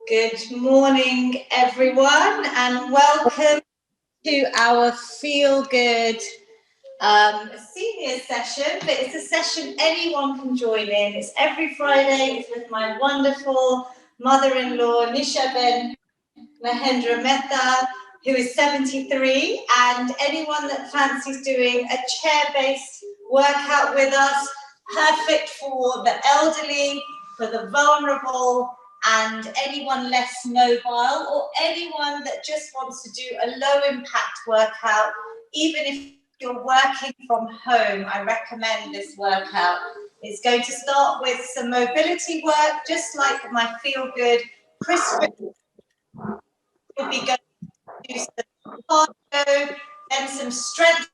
Good morning, everyone, and welcome to our Feel Good senior session. But it's a session anyone can join in. It's every Friday. It's with my wonderful mother-in-law, Nisha Ben Mahendra Mehta, who is 73, and anyone that fancies doing a chair-based workout with us, perfect for the elderly, for the vulnerable, and anyone less mobile, or anyone that just wants to do a low-impact workout. Even if you're working from home, I recommend this workout. It's going to start with some mobility work, just like my Feel Good crisp. We'll be going to do some cardio, then some strength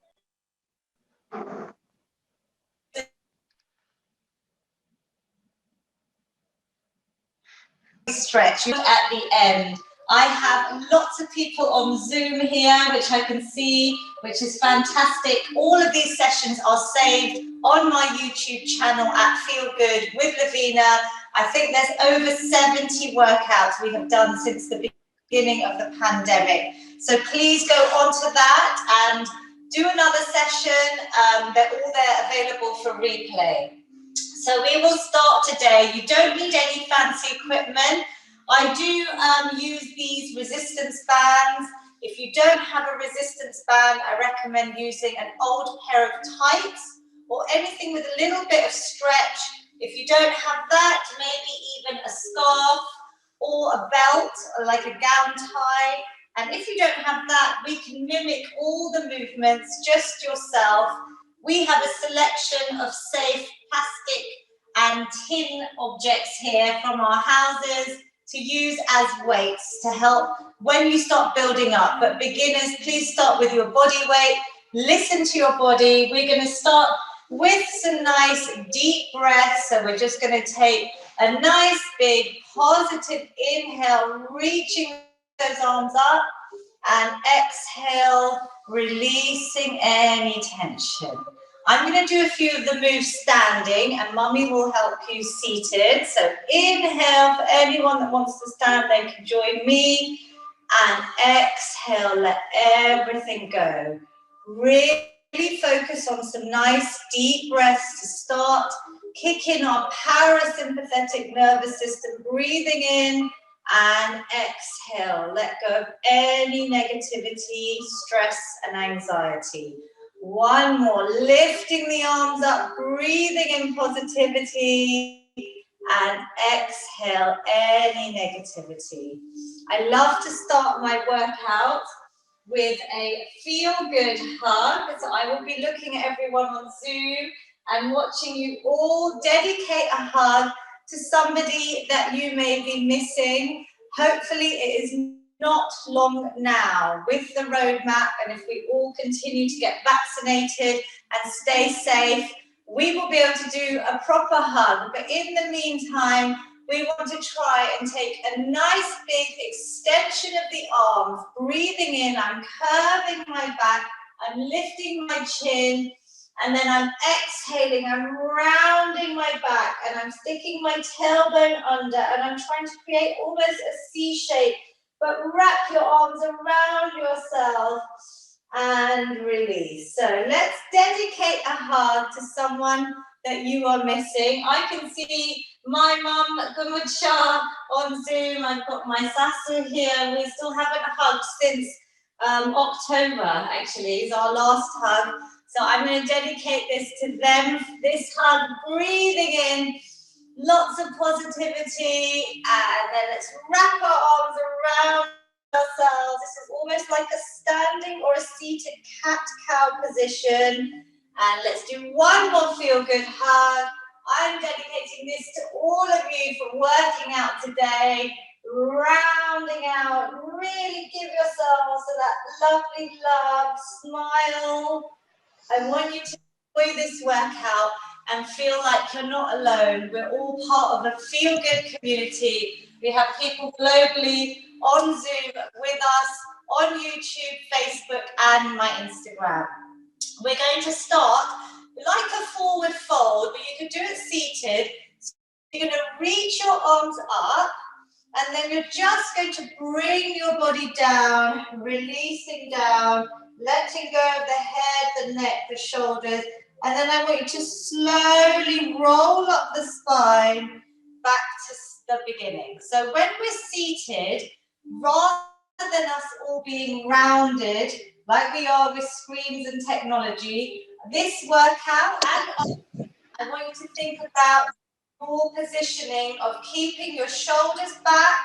stretch at the end. I have lots of people on Zoom here, which I can see, which is fantastic. All of these sessions are saved on my YouTube channel at Feel Good with Lavina. I think there's over 70 workouts we have done since the beginning of the pandemic. So please go onto that and do another session. They're all there available for replay. So we will start today. You don't need any fancy equipment. I do use these resistance bands. If you don't have a resistance band, I recommend using an old pair of tights or anything with a little bit of stretch. If you don't have that, maybe even a scarf or a belt, or like a gown tie. And if you don't have that, we can mimic all the movements just yourself. We have a selection of safe plastic and tin objects here from our houses to use as weights to help when you start building up. But beginners, please start with your body weight. Listen to your body. We're going to start with some nice deep breaths. So we're just going to take a nice big positive inhale, reaching those arms up, and exhale, releasing any tension. I'm going to do a few of the moves standing, and Mummy will help you seated. So inhale, for anyone that wants to stand, they can join me. And exhale, let everything go. Really focus on some nice deep breaths to start. Kick in our parasympathetic nervous system, breathing in and exhale. Let go of any negativity, stress, and anxiety. One more, lifting the arms up, breathing in positivity, and exhale any negativity. I love to start my workout with a Feel Good hug. So I will be looking at everyone on Zoom and watching you all dedicate a hug to somebody that you may be missing. Hopefully it is not long now with the roadmap, and if we all continue to get vaccinated and stay safe, we will be able to do a proper hug. But in the meantime, we want to try and take a nice big extension of the arms, breathing in, I'm curving my back, I'm lifting my chin, and then I'm exhaling, I'm rounding my back, and I'm sticking my tailbone under, and I'm trying to create almost a C shape, but wrap your arms around yourself and release. So let's dedicate a hug to someone that you are missing. I can see my mum, Gumud Shah, on Zoom. I've got my Sasu here. We still haven't hugged since October, actually, is our last hug. So I'm going to dedicate this to them, this hug, breathing in, lots of positivity, and then let's wrap our arms around ourselves. This is almost like a standing or a seated cat-cow position. And let's do one more Feel Good hug. I'm dedicating this to all of you for working out today, rounding out, really give yourselves that lovely love, smile. I want you to enjoy this workout and feel like you're not alone. We're all part of a Feel Good community. We have people globally on Zoom with us, on YouTube, Facebook, and my Instagram. We're going to start like a forward fold, but you can do it seated. So you're going to reach your arms up, And then you're just going to bring your body down, releasing down, letting go of the head, the neck, the shoulders. And then I want you to slowly roll up the spine back to the beginning. So when we're seated, rather than us all being rounded, like we are with screens and technology, this workout, and I want you to think about your positioning of keeping your shoulders back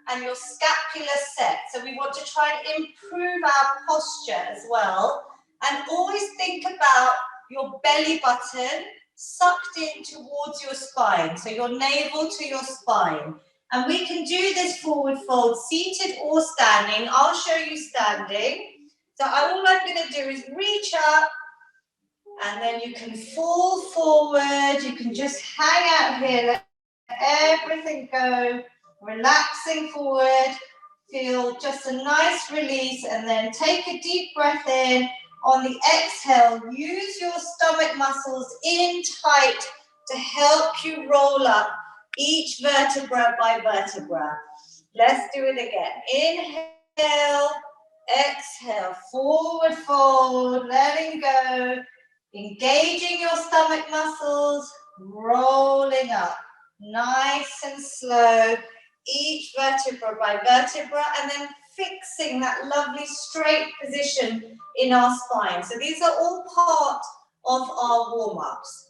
and your scapula set. So we want to try and improve our posture as well. And always think about your belly button sucked in towards your spine. So your navel to your spine. And we can do this forward fold, seated or standing. I'll show you standing. So all I'm going to do is reach up, and then you can fall forward. You can just hang out here, let everything go, relaxing forward. Feel just a nice release, and then take a deep breath in. On the exhale, use your stomach muscles in tight to help you roll up each vertebra by vertebra. Let's do it again. Inhale, exhale, forward fold, letting go, engaging your stomach muscles, rolling up, nice and slow, each vertebra by vertebra, and then fixing that lovely straight position in our spine. So these are all part of our warm-ups.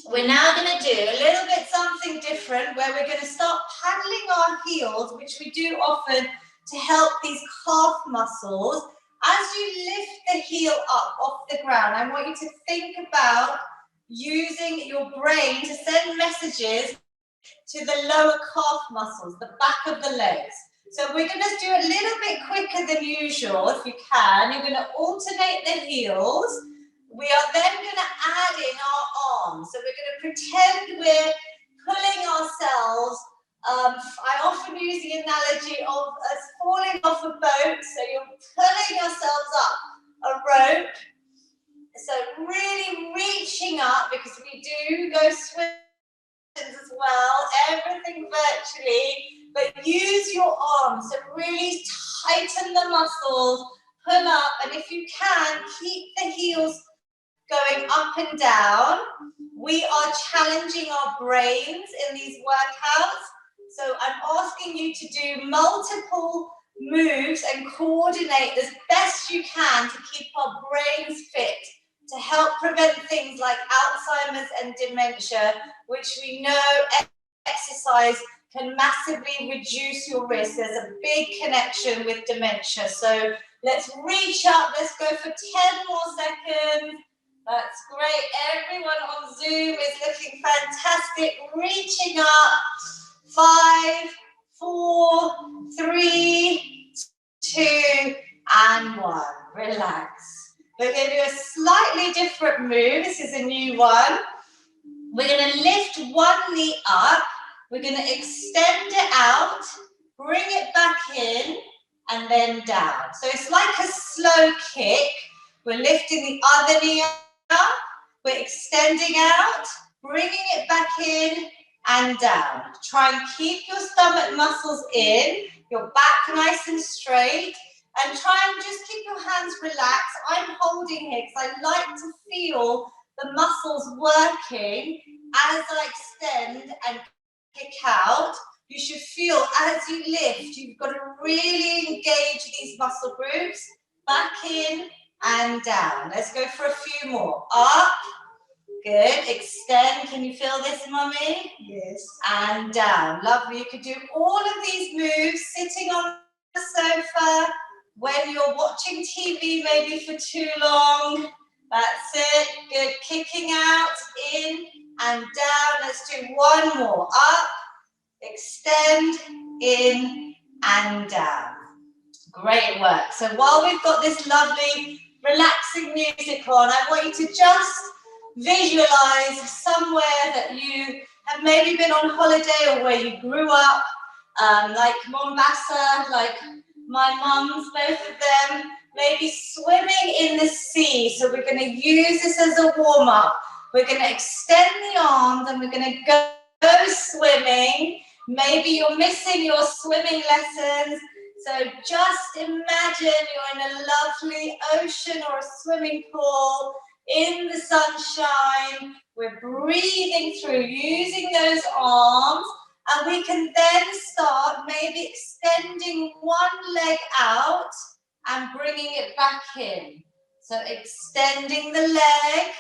We're now going to do a little bit something different, where we're going to start paddling our heels, which we do often to help these calf muscles. As you lift the heel up off the ground, I want you to think about using your brain to send messages to the lower calf muscles, the back of the legs. So we're going to do a little bit quicker than usual, if you can. You're going to alternate the heels. We are then going to add in our arms. So we're going to pretend we're pulling ourselves. I often use the analogy of us falling off a boat. So you're pulling yourselves up a rope. So really reaching up, because we do go swimming as well, everything virtually, but use your arms. So really tighten the muscles, pull up, and if you can, keep the heels going up and down. We are challenging our brains in these workouts. So I'm asking you to do multiple moves and coordinate as best you can to keep our brains fit, to help prevent things like Alzheimer's and dementia, which we know exercise can massively reduce your risk. There's a big connection with dementia. So let's reach up. Let's go for 10 more seconds. That's great. Everyone on Zoom is looking fantastic. Reaching up. 5, 4, 3, 2, and 1. Relax. We're going to do a slightly different move. This is a new one. We're going to lift one knee up. We're going to extend it out, bring it back in, and then down. So it's like a slow kick. We're lifting the other knee up. We're extending out, bringing it back in, and down. Try and keep your stomach muscles in, your back nice and straight, and try and just keep your hands relaxed. I'm holding here because I like to feel the muscles working as I extend and kick out. You should feel as you lift, you've got to really engage these muscle groups. Back in and down. Let's go for a few more. Up. Good. Extend. Can you feel this, Mummy? Yes. And down. Lovely. You could do all of these moves sitting on the sofa when you're watching TV maybe for too long. That's it. Good. Kicking out, in and down. Let's do one more. Up, extend, in and down. Great work. So while we've got this lovely, relaxing music on, I want you to just visualize somewhere that you have maybe been on holiday or where you grew up, like Mombasa, like my mum's, both of them, maybe swimming in the sea. So we're going to use this as a warm-up. We're going to extend the arms and we're going to go swimming. Maybe you're missing your swimming lessons. So just imagine you're in a lovely ocean or a swimming pool in the sunshine. We're breathing through, using those arms, and we can then start maybe extending one leg out and bringing it back in. So extending the leg,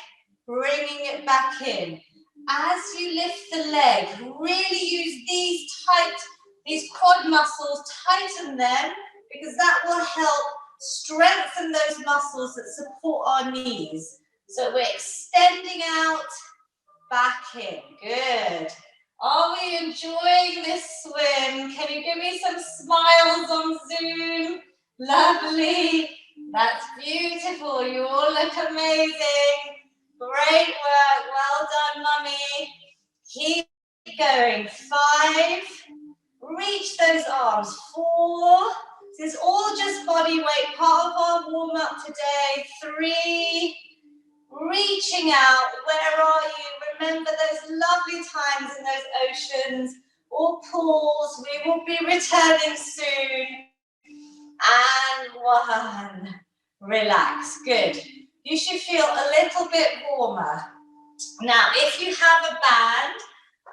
bringing it back in. As you lift the leg, really use these quad muscles, tighten them, because that will help strengthen those muscles that support our knees. So we're extending out, back in. Good. Are we enjoying this swim? Can you give me some smiles on Zoom? Lovely. That's beautiful. You all look amazing. Great work. Well done, Mummy. Keep going. 5. Reach those arms. 4. This is all just body weight, part of our warm-up today. 3. Reaching out. Where are you? Remember those lovely times in those oceans or pools. We will be returning soon. And 1. Relax. Good. You should feel a little bit warmer. Now, if you have a band,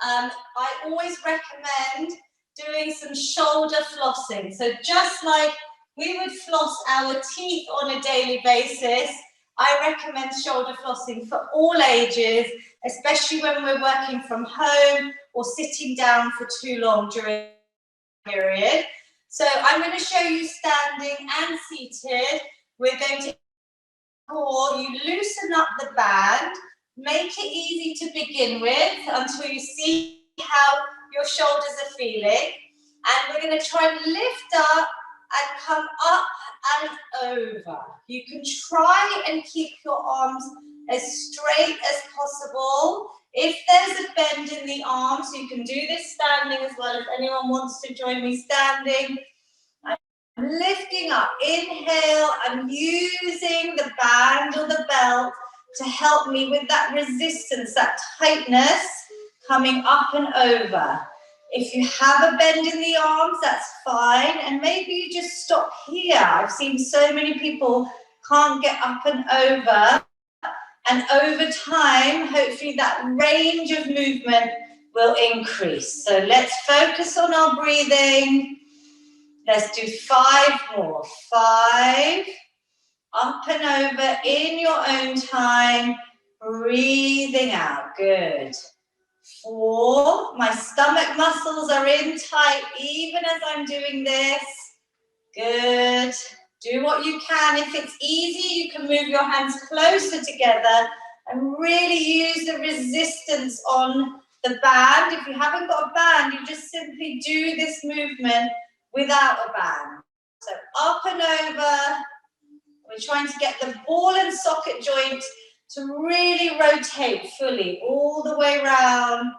I always recommend doing some shoulder flossing. So just like we would floss our teeth on a daily basis, I recommend shoulder flossing for all ages, especially when we're working from home or sitting down for too long during the period. So I'm going to show you standing and seated. We're going to you loosen up the band, make it easy to begin with until you see how your shoulders are feeling. And we're going to try and lift up and come up and over. You can try and keep your arms as straight as possible. If there's a bend in the arms, you can do this standing as well. If anyone wants to join me standing. I'm lifting up. Inhale. I'm using the band or the belt to help me with that resistance, that tightness coming up and over. If you have a bend in the arms, that's fine. And maybe you just stop here. I've seen so many people can't get up and over. And over time, hopefully that range of movement will increase. So let's focus on our breathing. Let's do 5 more. 5. Up and over in your own time. Breathing out. Good. 4. My stomach muscles are in tight even as I'm doing this. Good. Do what you can. If it's easy, you can move your hands closer together and really use the resistance on the band. If you haven't got a band, you just simply do this movement without a band. So up and over. We're trying to get the ball and socket joint to really rotate fully all the way around.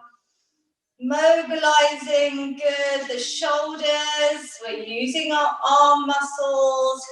Mobilizing, good, the shoulders. We're using our arm muscles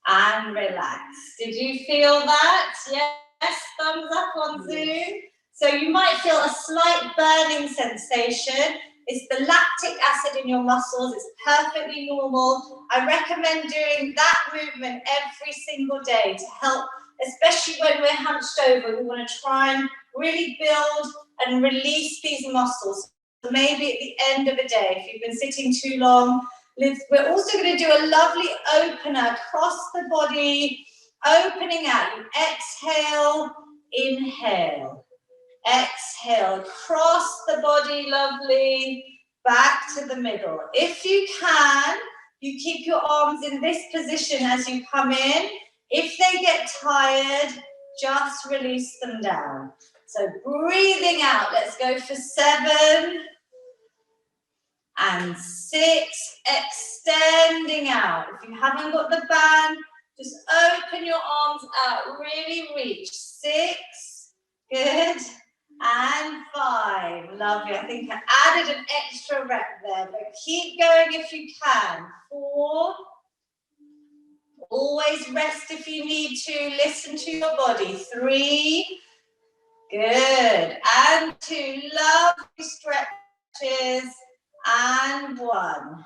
and relax. Did you feel that? Yes, thumbs up on Zoom. So you might feel a slight burning sensation. It's the lactic acid in your muscles. It's perfectly normal. I recommend doing that movement every single day to help, especially when we're hunched over. We want to try and really build and release these muscles. So maybe at the end of the day, if you've been sitting too long, we're also going to do a lovely opener across the body, opening out. You exhale, inhale. Exhale, cross the body, lovely, back to the middle. If you can, you keep your arms in this position as you come in. If they get tired, just release them down. So breathing out, let's go for 7 and 6, extending out. If you haven't got the band, just open your arms out, really reach. 6, good. And 5, lovely. I think I added an extra rep there, but keep going if you can. 4, always rest if you need to, listen to your body. 3, good. And 2, lovely stretches. and 1.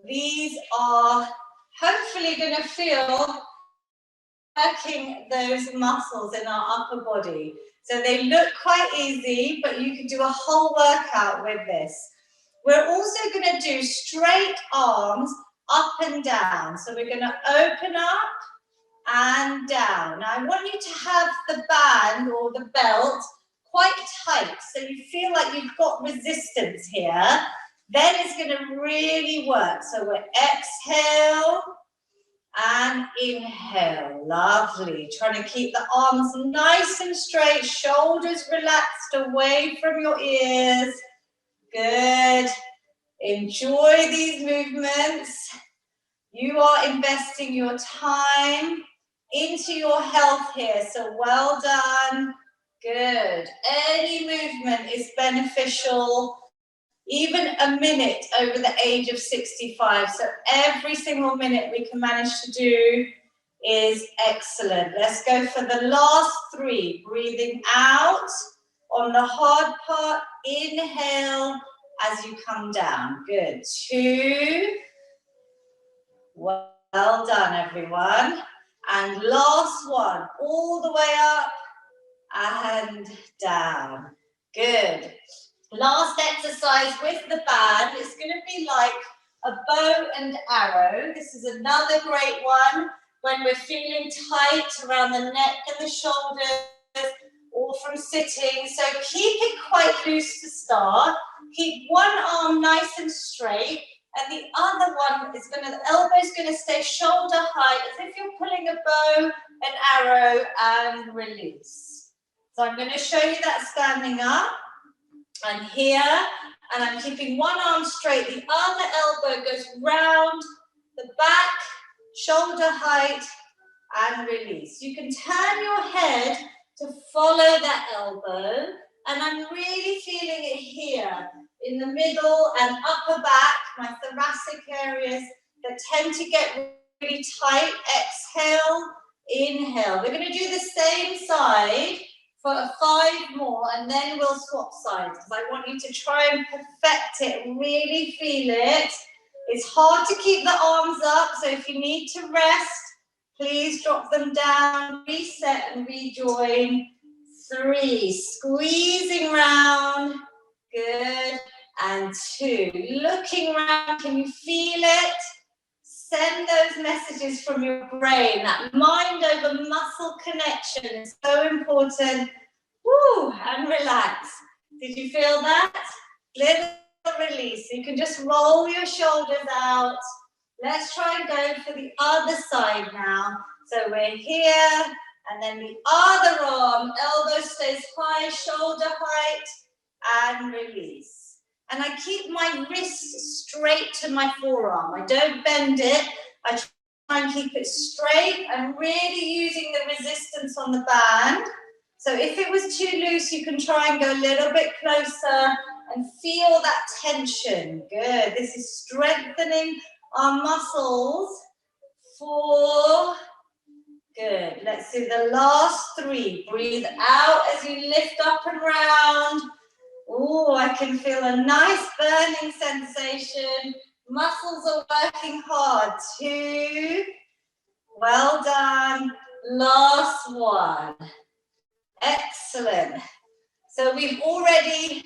These are hopefully going to feel working those muscles in our upper body. So they look quite easy, but you can do a whole workout with this. We're also going to do straight arms up and down. So we're going to open up and down. Now I want you to have the band or the belt quite tight, so you feel like you've got resistance here. Then it's going to really work. So we're exhale and inhale. Lovely. Trying to keep the arms nice and straight, shoulders relaxed away from your ears. Good. Enjoy these movements. You are investing your time into your health here, so well done. Good. Any movement is beneficial, even a minute over the age of 65. So every single minute we can manage to do is excellent. Let's go for the last 3. Breathing out on the hard part. Inhale as you come down. Good. 2. Well done, everyone. And last one, all the way up and down. Good. Last exercise with the band. It's going to be like a bow and arrow. This is another great one when we're feeling tight around the neck and the shoulders or from sitting. So keep it quite loose to start. Keep one arm nice and straight. And the other one is the elbow's going to stay shoulder height as if you're pulling a bow, an arrow, and release. So I'm going to show you that standing up. I'm here, and I'm keeping one arm straight. The other elbow goes round the back, shoulder height, and release. You can turn your head to follow that elbow, and I'm really feeling it here in the middle and upper back, my thoracic areas that tend to get really tight. Exhale, inhale. We're going to do the same side for 5 more, and then we'll swap sides because I want you to try and perfect it, really feel it. It's hard to keep the arms up, so if you need to rest, please drop them down, reset and rejoin. 3, squeezing round, good, and 2, looking round, can you feel it? Send those messages from your brain. That mind over muscle connection is so important. Woo, and relax. Did you feel that? Little release. You can just roll your shoulders out. Let's try and go for the other side now. So we're here, and then the other arm, elbow stays high, shoulder height, and release. And I keep my wrist straight to my forearm. I don't bend it. I try and keep it straight. I'm really using the resistance on the band. So if it was too loose, you can try and go a little bit closer and feel that tension. Good. This is strengthening our muscles. 4. Good. Let's do the last 3. Breathe out as you lift up and round. Oh, I can feel a nice burning sensation. Muscles are working hard. 2. Well done. Last one. Excellent. So we've already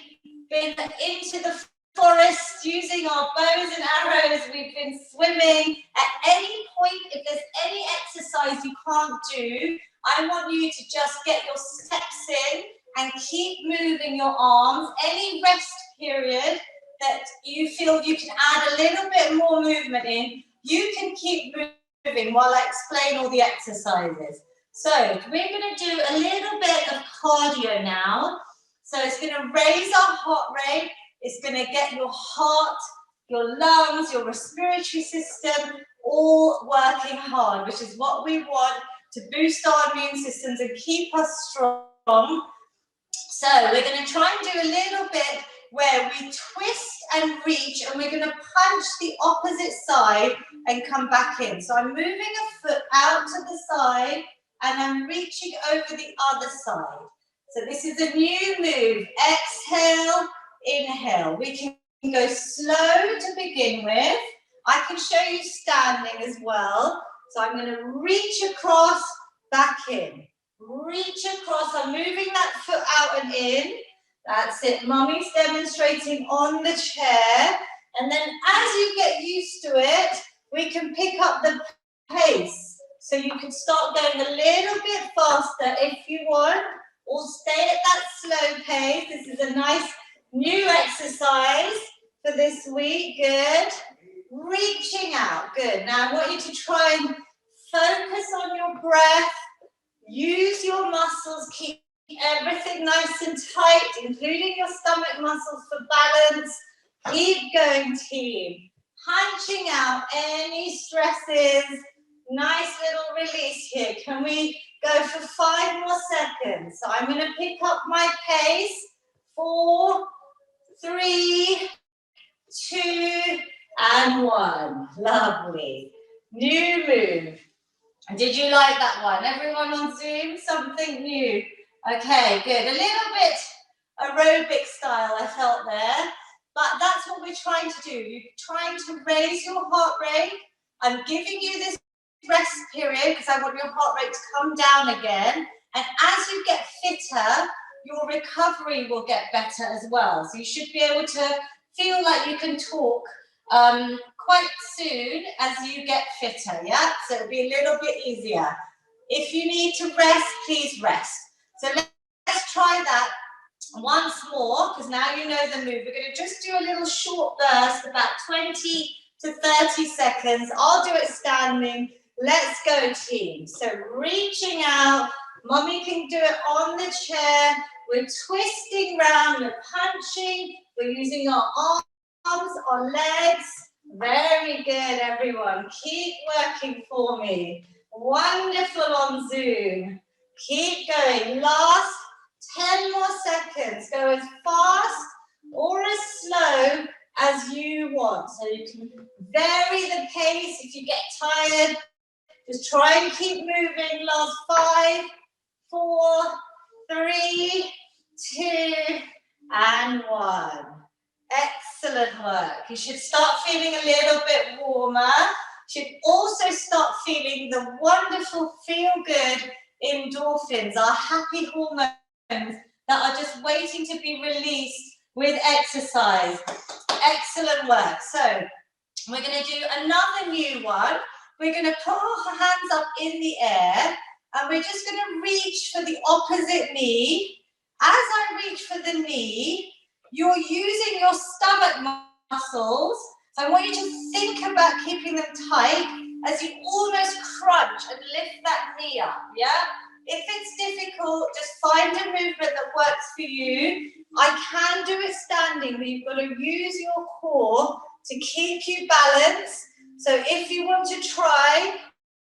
been into the forest using our bows and arrows. We've been swimming. At any point, if there's any exercise you can't do, I want you to just get your steps in and keep moving your arms. Any rest period that you feel you can add a little bit more movement in, you can keep moving while I explain all the exercises. So we're going to do a little bit of cardio now. So it's going to raise our heart rate. It's going to get your heart, your lungs, your respiratory system all working hard, which is what we want to boost our immune systems and keep us strong. So we're going to try and do a little bit where we twist and reach, and we're going to punch the opposite side and come back in. So I'm moving a foot out to the side and I'm reaching over the other side. So this is a new move. Exhale, inhale. We can go slow to begin with. I can show you standing as well. So I'm going to reach across, back in. Reach across. I'm moving that foot out and in. That's it. Mummy's demonstrating on the chair. And then as you get used to it, we can pick up the pace. So you can start going a little bit faster if you want, or stay at that slow pace. This is a nice new exercise for this week. Good. Reaching out. Good. Now I want you to try and focus on your breath. Use your muscles. Keep everything nice and tight, including your stomach muscles for balance. Keep going, team. Punching out any stresses. Nice little release here. Can we go for 5 more seconds? So I'm going to pick up my pace. 4, 3, 2, and 1. Lovely. New move. Did you like that one? Everyone on Zoom? Something new. Okay, good. A little bit aerobic style I felt there. But that's what we're trying to do. You're trying to raise your heart rate. I'm giving you this rest period because I want your heart rate to come down again. And as you get fitter, your recovery will get better as well. So you should be able to feel like you can talk quite soon as you get fitter, yeah? So it'll be a little bit easier. If you need to rest, please rest. So let's try that once more, because now you know the move. We're going to just do a little short burst, about 20 to 30 seconds. I'll do it standing. Let's go, team. So reaching out. Mummy can do it on the chair. We're twisting round, we're punching. We're using our arms, our legs. Very good, everyone. Keep working for me. Wonderful on Zoom. Keep going. Last 10 more seconds. Go as fast or as slow as you want. So you can vary the pace if you get tired. Just try and keep moving. Last 5, 4, 3, 2, and 1. Excellent work. You should start feeling a little bit warmer. You should also start feeling the wonderful feel-good endorphins, our happy hormones that are just waiting to be released with exercise. Excellent work. So we're going to do another new one. We're going to put our hands up in the air and we're just going to reach for the opposite knee. As I reach for the knee, you're using your stomach muscles. So I want you to think about keeping them tight as you almost crunch and lift that knee up, yeah? If it's difficult, just find a movement that works for you. I can do it standing, but you've got to use your core to keep you balanced. So if you want to try,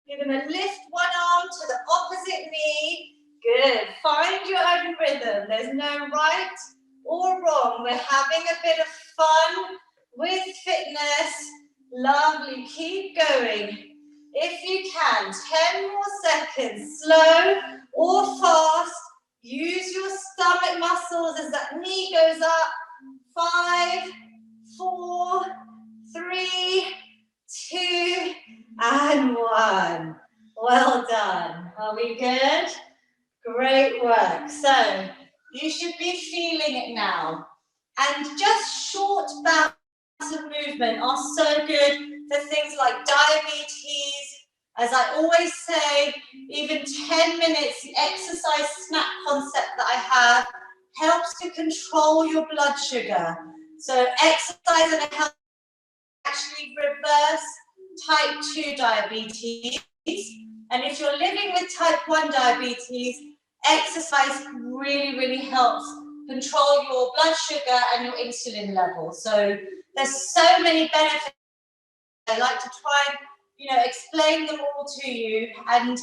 you're going to lift one arm to the opposite knee. Good. Find your own rhythm. There's no right or wrong. We're having a bit of fun with fitness. Lovely. Keep going. If you can, 10 more seconds. Slow or fast. Use your stomach muscles as that knee goes up. 5, 4, 3, 2, and 1. Well done. Are we good? Great work. So you should be feeling it now. And just short bouts of movement are so good for things like diabetes. As I always say, even 10 minutes, the exercise snap concept that I have helps to control your blood sugar. So exercise and health actually reverse type 2 diabetes. And if you're living with type 1 diabetes, exercise really, really helps control your blood sugar and your insulin level. So there's so many benefits. I like to try and, explain them all to you. And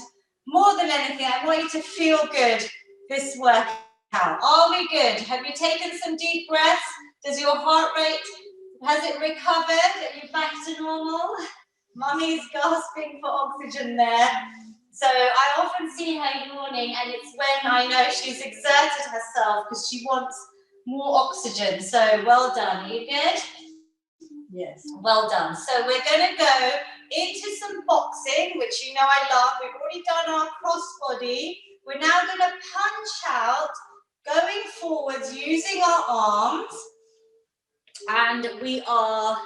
more than anything, I want you to feel good this workout. Are we good? Have you taken some deep breaths? Does your heart rate, has it recovered? Are you back to normal? Mummy's gasping for oxygen there. So I often see her yawning, and it's when I know she's exerted herself because she wants more oxygen. So well done. Are you good? Yes, well done. So we're going to go into some boxing, which you know I love. We've already done our crossbody. We're now going to punch out, going forwards using our arms. And we are,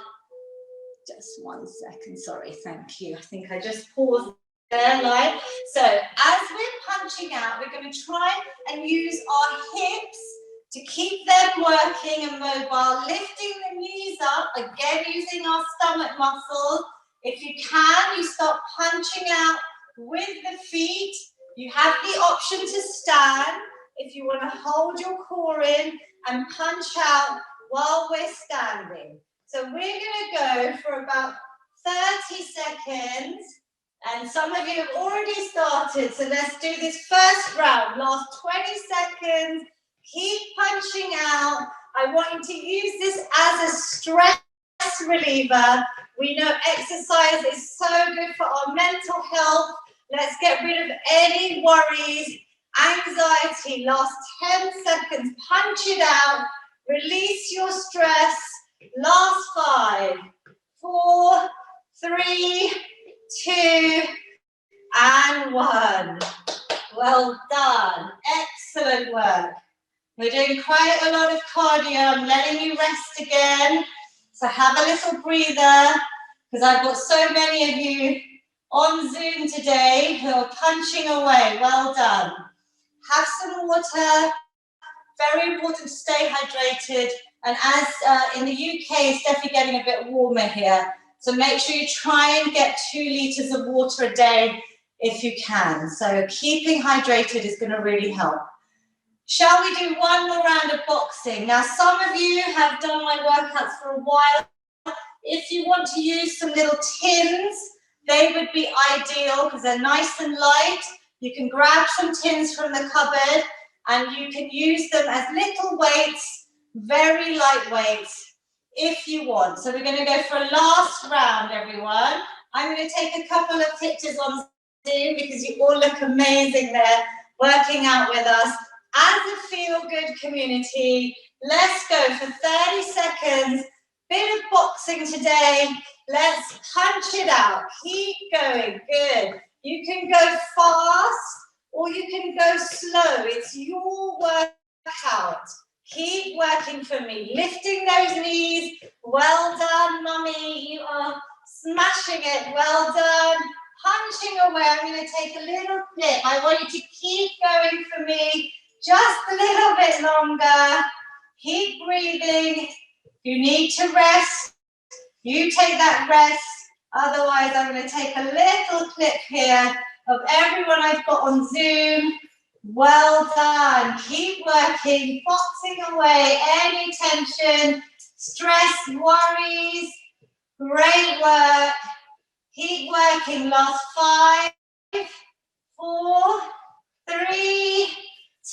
just 1 second, sorry, thank you. I think I just paused there, like. So as we're punching out, we're going to try and use our hips to keep them working and mobile, lifting the knees up, again using our stomach muscles. If you can, you start punching out with the feet. You have the option to stand if you want to hold your core in and punch out while we're standing. So we're going to go for about 30 seconds. And some of you have already started, so let's do this first round. Last 20 seconds. Keep punching out. I want you to use this as a stress reliever. We know exercise is so good for our mental health. Let's get rid of any worries, anxiety. Last 10 seconds. Punch it out. Release your stress. Last 5, 4, 3, 2, and 1. Well done. Excellent work. We're doing quite a lot of cardio. I'm letting you rest again. So have a little breather, because I've got so many of you on Zoom today who are punching away. Well done. Have some water. Very important to stay hydrated. And as in the UK, it's definitely getting a bit warmer here. So make sure you try and get 2 liters of water a day if you can. So keeping hydrated is going to really help. Shall we do one more round of boxing? Now, some of you have done my workouts for a while. If you want to use some little tins, they would be ideal because they're nice and light. You can grab some tins from the cupboard and you can use them as little weights, very light weights, if you want. So we're going to go for a last round, everyone. I'm going to take a couple of pictures on Zoom because you all look amazing there, working out with us. As a feel-good community, let's go for 30 seconds. Bit of boxing today. Let's punch it out. Keep going. Good. You can go fast or you can go slow. It's your workout. Keep working for me. Lifting those knees. Well done, mummy. You are smashing it. Well done. Punching away. I'm going to take a little clip. I want you to keep going for me. Just a little bit longer. Keep breathing. You need to rest. You take that rest. Otherwise, I'm going to take a little clip here of everyone I've got on Zoom. Well done. Keep working, boxing away any tension, stress, worries. Great work. Keep working. Last 5, 4, 3,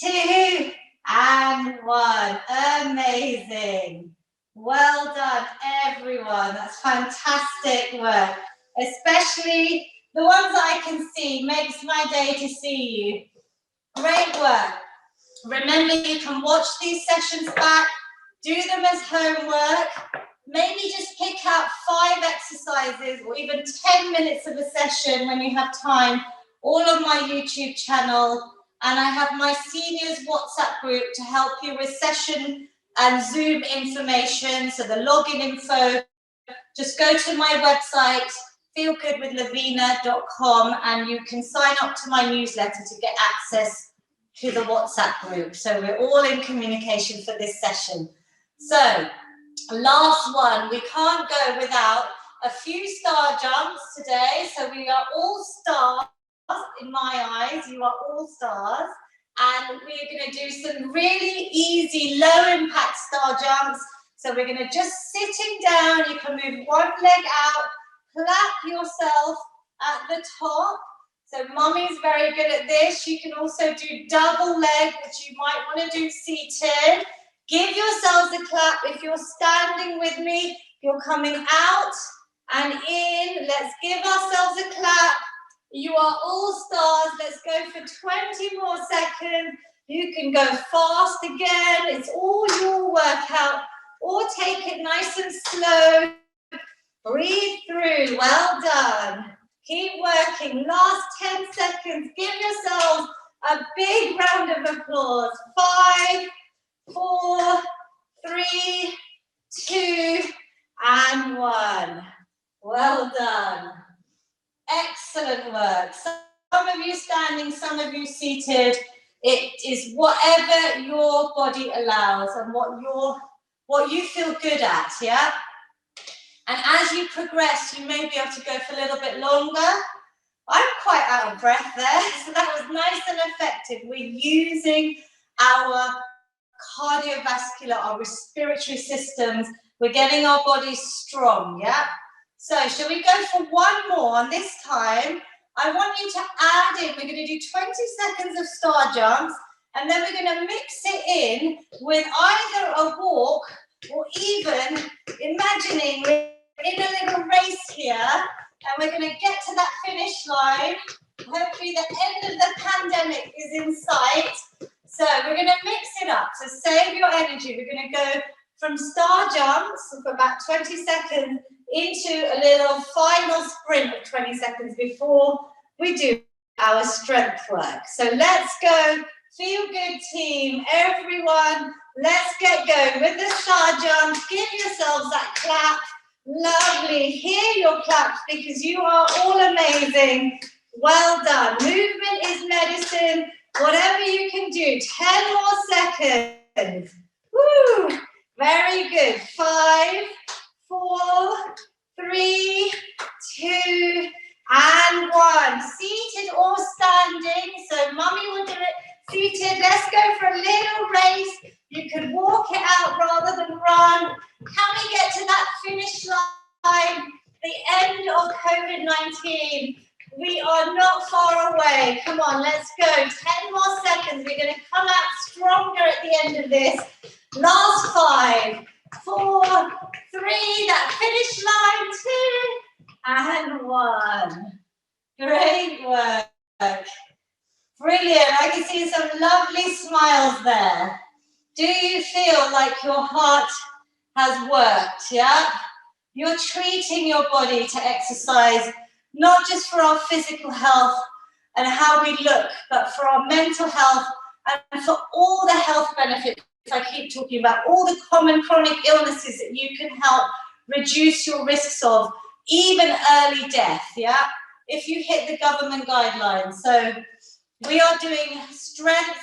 2, and 1. Amazing. Well done, everyone. That's fantastic work. Especially the ones that I can see. Makes my day to see you. Great work. Remember, you can watch these sessions back. Do them as homework. Maybe just pick out 5 exercises or even 10 minutes of a session when you have time. All on my YouTube channel. And I have my seniors WhatsApp group to help you with session and Zoom information. So the login info, just go to my website, feelgoodwithlavina.com, and you can sign up to my newsletter to get access to the WhatsApp group. So we're all in communication for this session. So last one, we can't go without a few star jumps today. So we are all stars. In my eyes, you are all stars, and we're going to do some really easy low impact star jumps. So we're going to just sitting down, you can move one leg out, clap yourself at the top. So mommy's very good at this. You can also do double leg, which you might want to do seated. Give yourselves a clap. If you're standing with me, you're coming out and in. Let's give ourselves a clap. You are all stars. Let's go for 20 more seconds. You can go fast again. It's all your workout. Or take it nice and slow. Breathe through. Well done. Keep working. Last 10 seconds. Give yourselves a big round of applause. 5, 4, 3, 2, and 1. Well done. Excellent work. Some of you standing, some of you seated. It is whatever your body allows and what you feel good at, yeah? And as you progress, you may be able to go for a little bit longer. I'm quite out of breath there, so that was nice and effective. We're using our cardiovascular, our respiratory systems. We're getting our bodies strong, yeah? So shall we go for one more? And this time, I want you to add in, we're going to do 20 seconds of star jumps, and then we're going to mix it in with either a walk or even imagining we're in a little race here, and we're going to get to that finish line. Hopefully the end of the pandemic is in sight. So we're going to mix it up. So save your energy. We're going to go from star jumps for about 20 seconds into a little final sprint of 20 seconds before we do our strength work. So let's go. Feel good, team. Everyone, let's get going with the star jumps. Give yourselves that clap. Lovely. Hear your claps because you are all amazing. Well done. Movement is medicine. Whatever you can do. 10 more seconds. Woo! Very good. 5, 4, 3, 2, and 1. Seated or standing. So mummy will do it seated. Let's go for a little race. You can walk it out rather than run. Can we get to that finish line? The end of COVID-19. We are not far away. Come on, let's go. 10 more seconds. We're going to come out stronger at the end of this. Last 5, 4, 3. That finish line. 2, and 1. Great work. Brilliant. I can see some lovely smiles there. Do you feel like your heart has worked, yeah? You're treating your body to exercise, not just for our physical health and how we look, but for our mental health and for all the health benefits I keep talking about, all the common chronic illnesses that you can help reduce your risks of, even early death, yeah? If you hit the government guidelines. So we are doing strength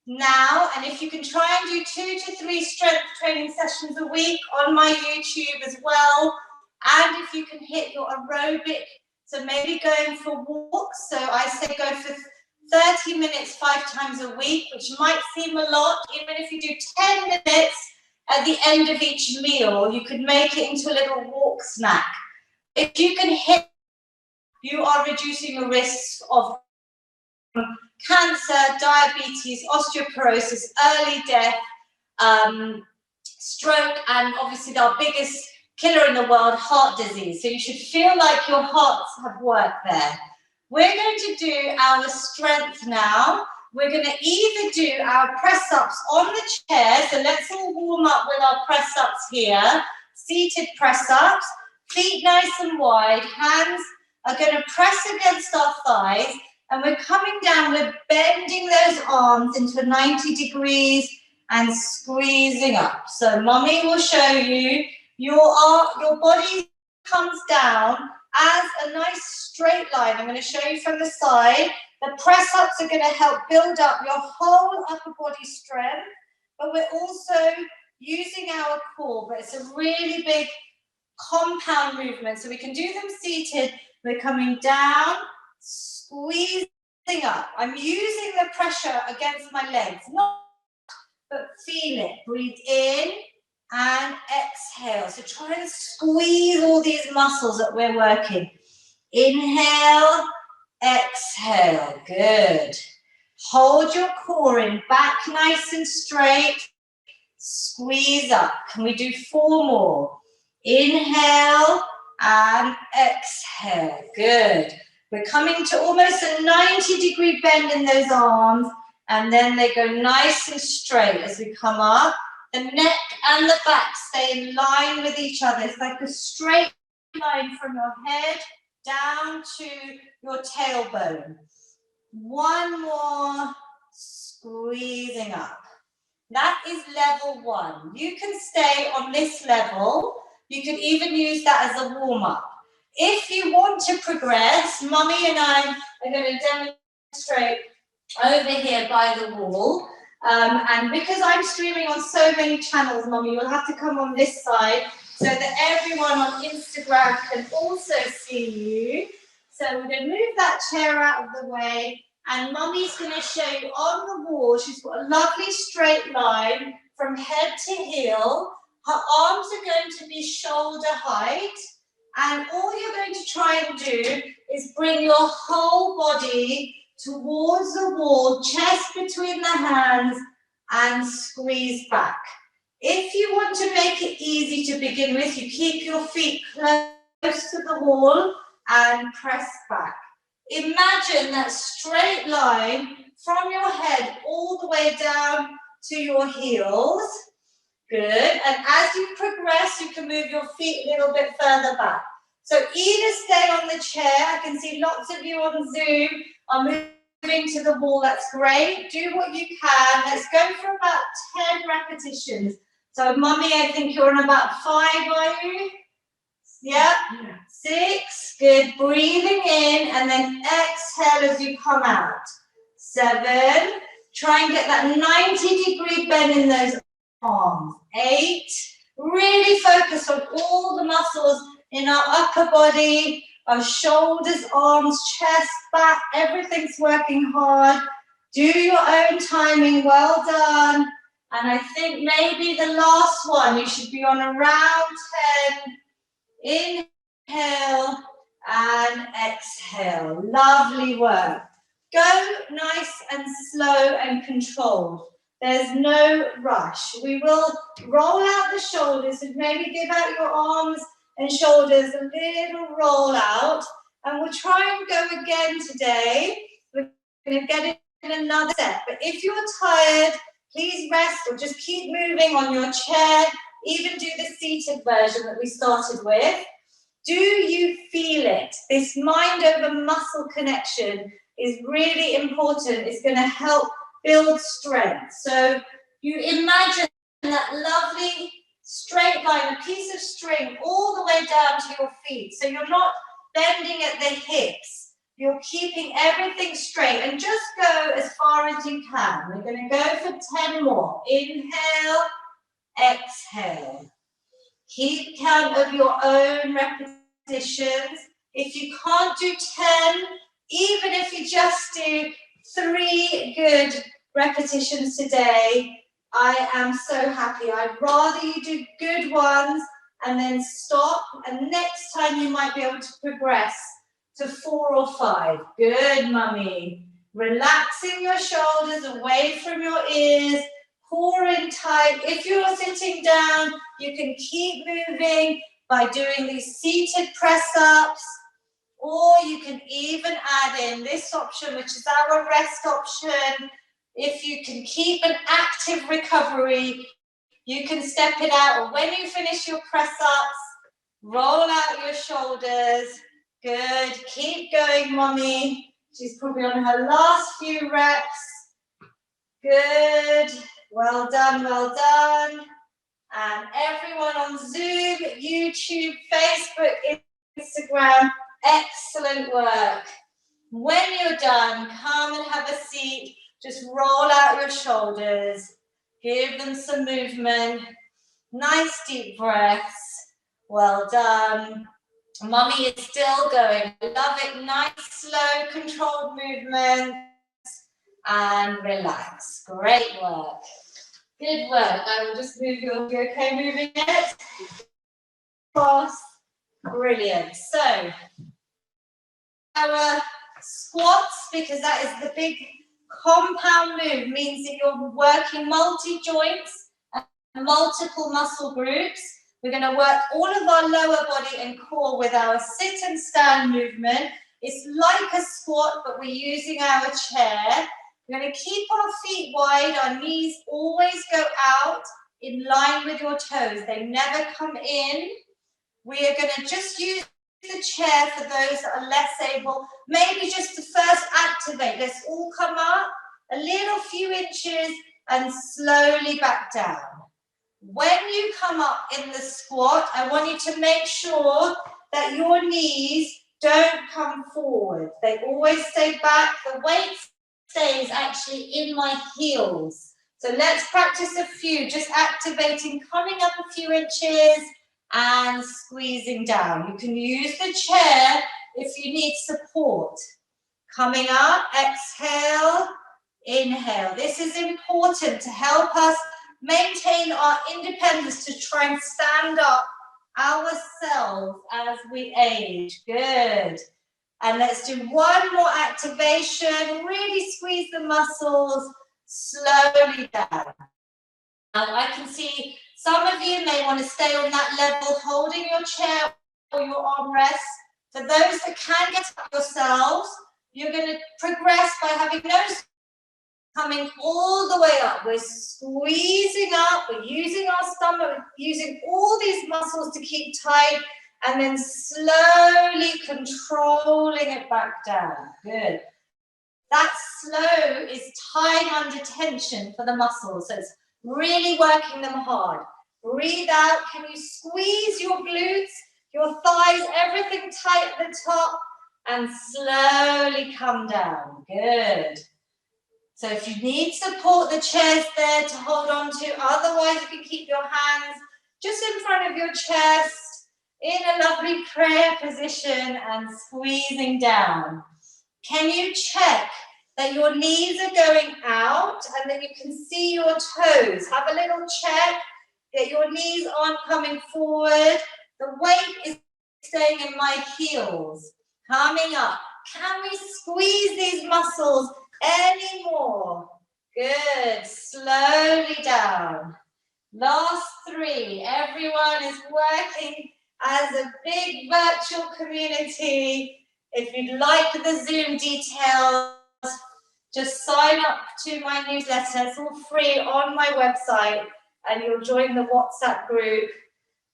now, and if you can try and do 2 to 3 strength training sessions a week on my YouTube as well, and if you can hit your aerobic, so maybe going for walks, so I say go for 30 minutes 5 times a week, which might seem a lot. Even if you do 10 minutes at the end of each meal, you could make it into a little walk snack. If you can hit, you are reducing the risks of cancer, diabetes, osteoporosis, early death, stroke, and obviously our biggest killer in the world, heart disease. So you should feel like your hearts have worked there. We're going to do our strength now. We're going to either do our press-ups on the chair, so let's all warm up with our press-ups here, seated press-ups, feet nice and wide, hands are going to press against our thighs, and we're coming down, we're bending those arms into 90 degrees and squeezing up. So mummy will show you, your body comes down as a nice straight line. I'm going to show you from the side. The press-ups are going to help build up your whole upper body strength, but we're also using our core, but it's a really big compound movement. So we can do them seated. We're coming down, squeezing up. I'm using the pressure against my legs, but feel it. Breathe in and exhale. So try and squeeze all these muscles that we're working. Inhale, exhale. Good. Hold your core in, back nice and straight. Squeeze up. Can we do 4 more? Inhale and exhale. Good. We're coming to almost a 90-degree bend in those arms, and then they go nice and straight as we come up. The neck and the back stay in line with each other. It's like a straight line from your head down to your tailbone. One more, squeezing up. That is level 1. You can stay on this level. You could even use that as a warm-up. If you want to progress, Mummy and I are going to demonstrate over here by the wall. And because I'm streaming on so many channels, Mummy, you'll have to come on this side so that everyone on Instagram can also see you. So we're going to move that chair out of the way. And Mummy's going to show you on the wall. She's got a lovely straight line from head to heel. Her arms are going to be shoulder height. And all you're going to try and do is bring your whole body towards the wall, chest between the hands, and squeeze back. If you want to make it easy to begin with, you keep your feet close to the wall and press back. Imagine that straight line from your head all the way down to your heels. Good. And as you progress, you can move your feet a little bit further back. So either stay on the chair. I can see lots of you on Zoom are moving to the wall. That's great. Do what you can. Let's go for about 10 repetitions. So, Mummy, I think you're on about 5, are you? Yep. 6. Good. Breathing in and then exhale as you come out. 7. Try and get that 90-degree bend in those arms. 8. Really focus on all the muscles in our upper body, our shoulders, arms, chest, back. Everything's working hard. Do your own timing. Well done. And I think maybe the last one, you should be on around 10. Inhale and exhale. Lovely work. Go nice and slow and controlled. There's no rush. We will roll out the shoulders and maybe give out your arms and shoulders a little roll out. And we'll try and go again today. We're going to get it in another set. But if you're tired, please rest or just keep moving on your chair. Even do the seated version that we started with. Do you feel it? This mind over muscle connection is really important. It's going to help build strength. So you imagine that lovely straight line, a piece of string all the way down to your feet. So you're not bending at the hips. You're keeping everything straight and just go as far as you can. We're going to go for 10 more. Inhale, exhale. Keep count of your own repetitions. If you can't do 10, even if you just do 3 good repetitions today, I am so happy. I'd rather you do good ones and then stop, and next time you might be able to progress to 4 or 5. Good, Mummy. Relaxing your shoulders away from your ears. Core in tight. If you're sitting down, you can keep moving by doing these seated press-ups, or you can even add in this option, which is our rest option. If you can keep an active recovery, you can step it out, or when you finish your press-ups, roll out your shoulders. Good. Keep going, Mommy. She's probably on her last few reps. Good. Well done, well done. And everyone on Zoom, YouTube, Facebook, Instagram, excellent work. When you're done, come and have a seat. Just roll out your shoulders. Give them some movement. Nice deep breaths. Well done. Mummy is still going. Love it. Nice, slow, controlled movements. And relax. Great work. Good work. I will just move you. You okay moving it? Cross. Brilliant. So, our squats, because that is the big compound move, means that you're working multi-joints and multiple muscle groups. We're going to work all of our lower body and core with our sit and stand movement. It's like a squat, but we're using our chair. We're going to keep our feet wide. Our knees always go out in line with your toes. They never come in. We are going to just use the chair for those that are less able. Maybe just to first activate. Let's all come up a little few inches and slowly back down. When you come up in the squat, I want you to make sure that your knees don't come forward. They always stay back. The weight stays actually in my heels. So let's practice a few, just activating, coming up a few inches and squeezing down. You can use the chair if you need support. Coming up, exhale, inhale. This is important to help us maintain our independence, to try and stand up ourselves as we age. Good. And let's do one more activation. Really squeeze the muscles slowly down. Now I can see some of you may want to stay on that level, holding your chair or your armrest. For those that can get up yourselves, you're going to progress by having those coming all the way up. We're squeezing up, we're using our stomach, we're using all these muscles to keep tight, and then slowly controlling it back down. Good. That slow is time under tension for the muscles, so it's really working them hard. Breathe out. Can you squeeze your glutes, your thighs, everything tight at the top, and slowly come down. Good. So if you need support, the chair's there to hold on to. Otherwise, you can keep your hands just in front of your chest in a lovely prayer position and squeezing down. Can you check that your knees are going out and that you can see your toes? Have a little check that your knees aren't coming forward. The weight is staying in my heels. Coming up. Can we squeeze these muscles any more? Good. Slowly down. Last three. Everyone is working as a big virtual community. If you'd like the Zoom details, just sign up to my newsletter. It's all free on my website, and you'll join the WhatsApp group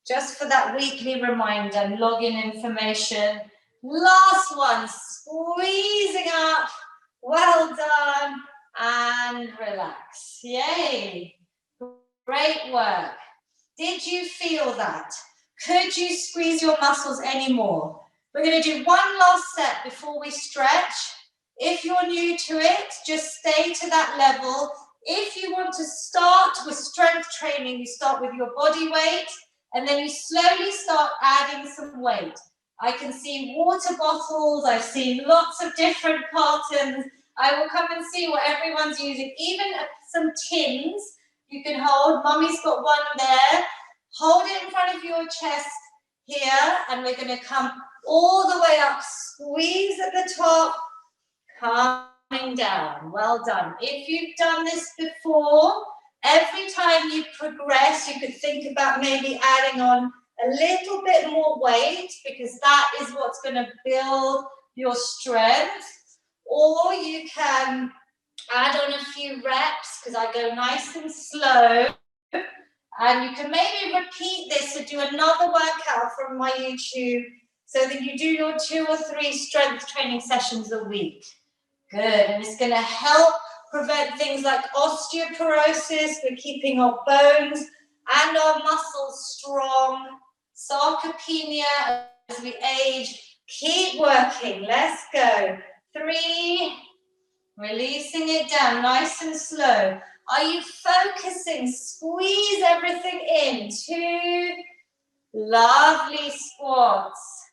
just for that weekly reminder and login information. Last one, squeezing up. Well done, and relax. Yay. Great work. Did you feel that? Could you squeeze your muscles anymore? We're going to do one last set before we stretch. If you're new to it, just stay to that level. If you want to start with strength training, you start with your body weight, and then you slowly start adding some weight. I can see water bottles, I've seen lots of different cartons. I will come and see what everyone's using. Even some tins you can hold. Mummy's got one there. Hold it in front of your chest here, and we're going to come all the way up. Squeeze at the top, coming down. Well done. If you've done this before, every time you progress, you could think about maybe adding on a little bit more weight, because that is what's going to build your strength. Or you can add on a few reps, because I go nice and slow. And you can maybe repeat this to do another workout from my YouTube, so that you do your 2 or 3 strength training sessions a week. Good, and it's going to help prevent things like osteoporosis. We're keeping our bones and our muscles strong. Sarcopenia as we age. Keep working. Let's go. 3. Releasing it down, nice and slow. Are you focusing? Squeeze everything in. 2. Lovely squats.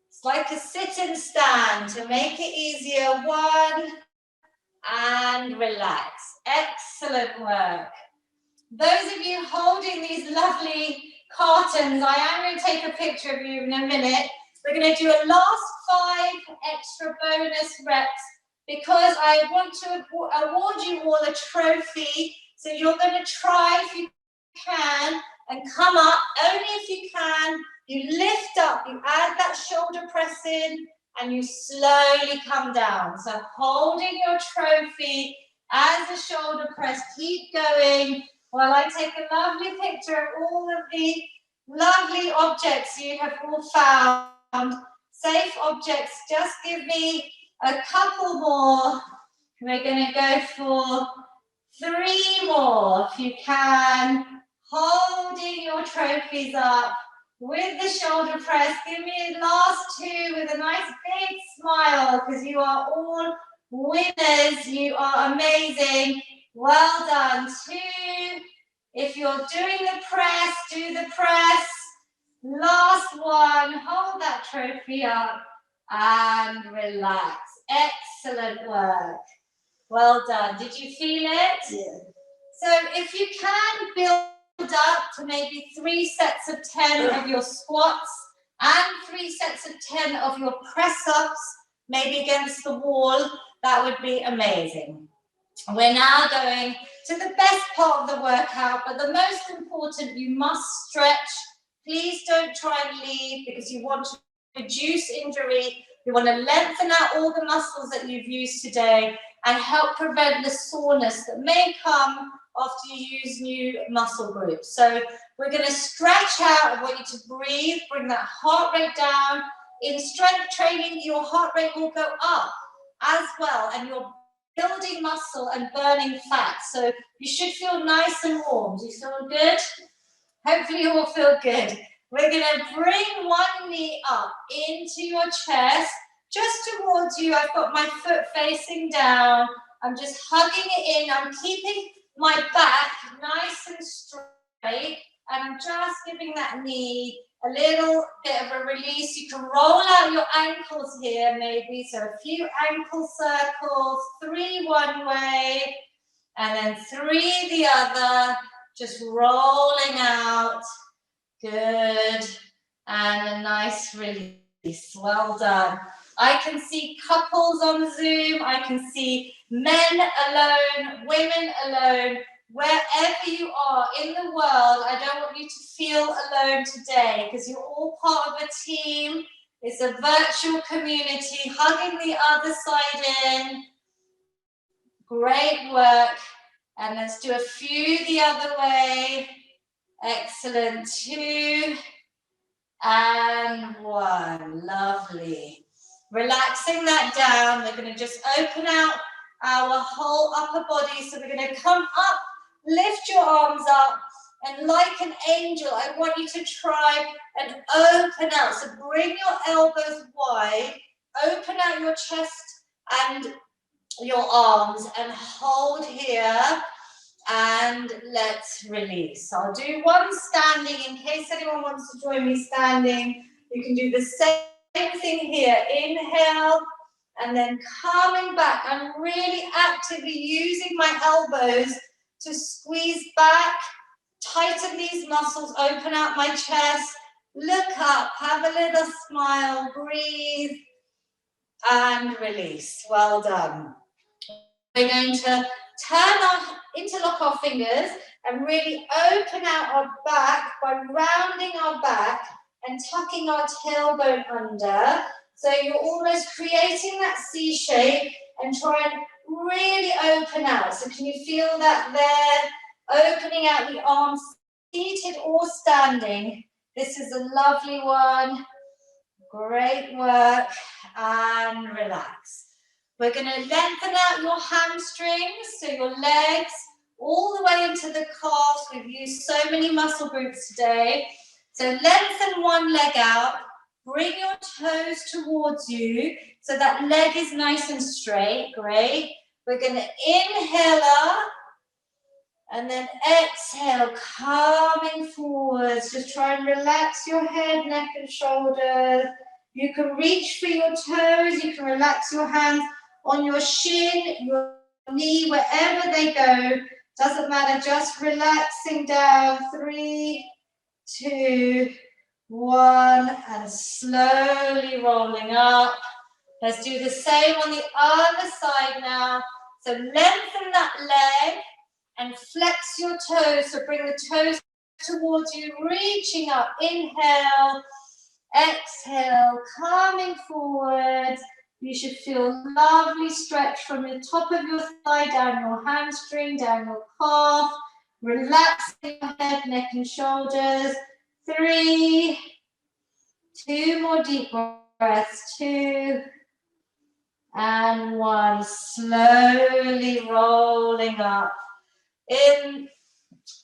It's like a sit and stand to make it easier. 1. And relax. Excellent work. Those of you holding these lovely cartons, I am going to take a picture of you in a minute. We're going to do a last 5 extra bonus reps, because I want to award you all a trophy. So you're going to try, if you can, and come up. Only if you can. You lift up, you add that shoulder press in, and you slowly come down. So holding your trophy as a shoulder press. Keep going while I take a lovely picture of all of the lovely objects you have all found. Safe objects. Just give me a couple more. We're going to go for 3 more if you can. Holding your trophies up with the shoulder press. Give me the last 2 with a nice big smile, because you are all winners. You are amazing. Well done. 2. If you're doing the press, do the press. Last one. Hold that trophy up and relax. Excellent work. Well done. Did you feel it? Yeah. So if you can build up to maybe 3 sets of 10 of your squats and 3 sets of 10 of your press-ups, maybe against the wall, that would be amazing. We're now going to the best part of the workout, but the most important, you must stretch. Please don't try and leave, because you want to reduce injury. You want to lengthen out all the muscles that you've used today and help prevent the soreness that may come after you use new muscle groups. So we're going to stretch out. I want you to breathe, bring that heart rate down. In strength training, your heart rate will go up as well, and you're building muscle and burning fat. So you should feel nice and warm. Do you feel good? Hopefully you all feel good. We're going to bring one knee up into your chest, just towards you. I've got my foot facing down. I'm just hugging it in. I'm keeping my back nice and straight, and I'm just giving that knee a little bit of a release. You can roll out your ankles here maybe, so a few ankle circles, 3 one way, and then 3 the other, just rolling out. Good, and a nice release. Well done. I can see couples on Zoom. I can see men alone, women alone. Wherever you are in the world, I don't want you to feel alone today, because you're all part of a team. It's a virtual community, hugging the other side in. Great work. And let's do a few the other way. Excellent. 2 and 1. Lovely. Relaxing that down. We're going to just open out our whole upper body. So we're going to come up, lift your arms up, and like an angel, I want you to try and open out. So bring your elbows wide, open out your chest and your arms, and hold here. And let's release. I'll do one standing in case anyone wants to join me standing. You can do the same thing here. Inhale, and then coming back. I'm really actively using my elbows to squeeze back, tighten these muscles, open out my chest, look up, have a little smile, breathe, and release. Well done. We're going to interlock our fingers and really open out our back by rounding our back and tucking our tailbone under. So you're almost creating that C shape, and try and really open out. So can you feel that there? Opening out the arms, seated or standing. This is a lovely one. Great work. And relax. We're going to lengthen out your hamstrings, so your legs all the way into the calves. We've used so many muscle groups today. So lengthen one leg out, bring your toes towards you, so that leg is nice and straight. Great. We're going to inhale up, and then exhale, coming forwards. Just try and relax your head, neck and shoulders. You can reach for your toes, you can relax your hands on your shin, your knee, wherever they go. Doesn't matter, just relaxing down. 3, 2, 1, and slowly rolling up. Let's do the same on the other side now. So lengthen that leg and flex your toes. So bring the toes towards you, reaching up. Inhale, exhale, coming forwards. You should feel lovely stretch from the top of your thigh, down your hamstring, down your calf. Relaxing your head, neck and shoulders. 3, 2 more deep breaths, 2, and 1. Slowly rolling up in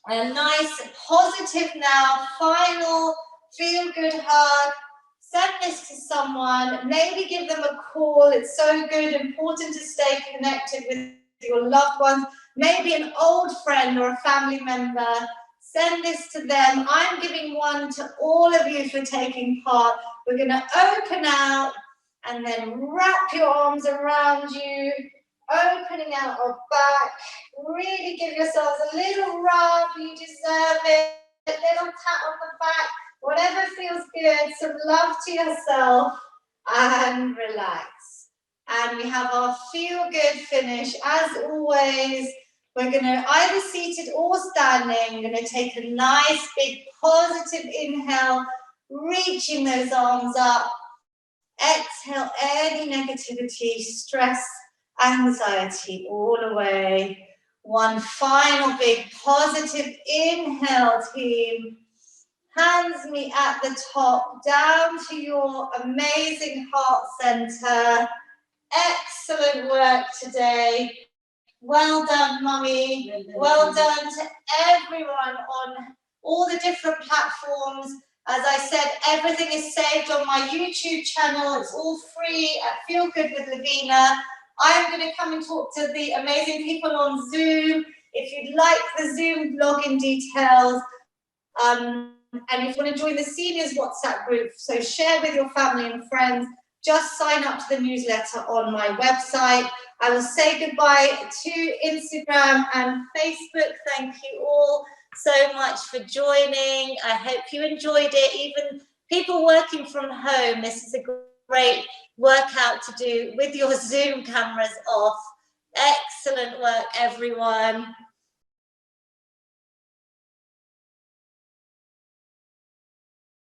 a nice positive now final feel good hug. Send this to someone, maybe give them a call. It's so good, important to stay connected with your loved ones, maybe an old friend or a family member. Send this to them. I'm giving one to all of you for taking part. We're going to open out and then wrap your arms around you, opening out our back. Really give yourselves a little rub. You deserve it. A little tap on the back. Whatever feels good, some love to yourself, and relax. And we have our feel good finish. As always, we're going to either seated or standing. We're going to take a nice big positive inhale, reaching those arms up. Exhale any negativity, stress, anxiety all away. One final big positive inhale, team. Hands meet at the top, down to your amazing heart center. Excellent work today. Well done, Mummy. Well done to everyone on all the different platforms. As I said, everything is saved on my YouTube channel. It's all free at Feel Good with Lavina. I'm going to come and talk to the amazing people on Zoom. If you'd like the Zoom login details, and if you want to join the seniors WhatsApp group, so share with your family and friends, just sign up to the newsletter on my website. I will say goodbye to Instagram and Facebook. Thank you all so much for joining. I hope you enjoyed it. Even people working from home, this is a great workout to do with your Zoom cameras off. Excellent work, everyone.